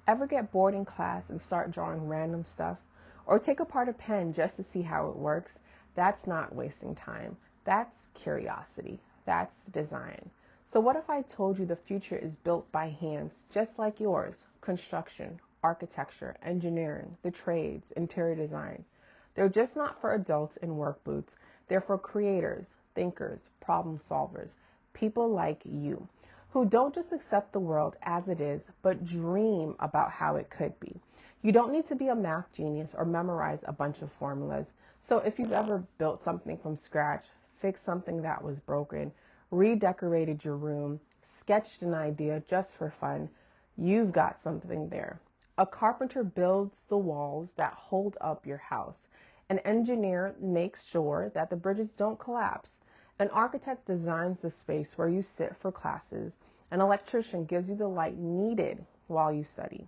Ever get bored in class and start drawing random stuff? Or take apart a pen just to see how it works? That's not wasting time. That's curiosity. That's design. So what if I told you the future is built by hands just like yours? Construction, architecture, engineering, the trades, interior design. They're just not for adults in work boots. They're for creators, thinkers, problem solvers, people like you, who don't just accept the world as it is, but dream about how it could be. You don't need to be a math genius or memorize a bunch of formulas. So if you've ever built something from scratch, fixed something that was broken, redecorated your room, sketched an idea just for fun, you've got something there. A carpenter builds the walls that hold up your house. An engineer makes sure that the bridges don't collapse. An architect designs the space where you sit for classes. An electrician gives you the light needed while you study.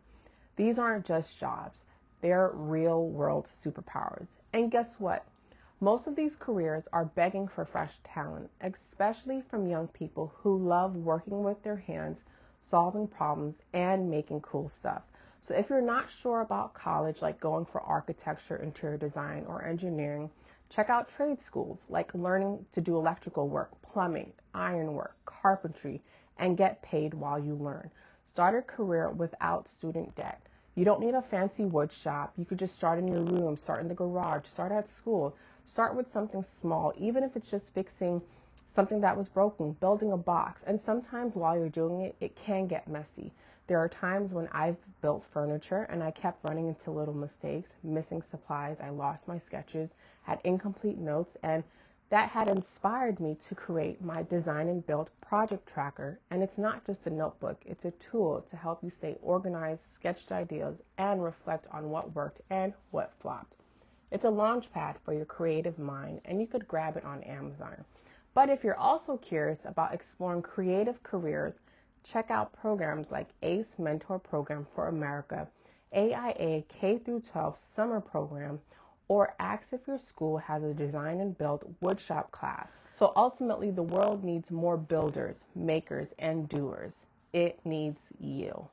These aren't just jobs. They're real-world superpowers. And guess what? Most of these careers are begging for fresh talent, especially from young people who love working with their hands, solving problems, and making cool stuff. So if you're not sure about college, like going for architecture, interior design, or engineering, check out trade schools, like learning to do electrical work, plumbing, ironwork, carpentry, and get paid while you learn. Start a career without student debt. You don't need a fancy wood shop. You could just start in your room, start in the garage, start at school. Start with something small, even if it's just fixing something that was broken, building a box. And sometimes while you're doing it, it can get messy. There are times when I've built furniture and I kept running into little mistakes, missing supplies, I lost my sketches, had incomplete notes, and that had inspired me to create my design and build project tracker. And it's not just a notebook, it's a tool to help you stay organized, sketched ideas, and reflect on what worked and what flopped. It's a launch pad for your creative mind, and you could grab it on Amazon. But if you're also curious about exploring creative careers, check out programs like ACE Mentor Program for America, AIA K-12 Summer Program, or ask if your school has a design and build woodshop class. So ultimately, the world needs more builders, makers, and doers. It needs you.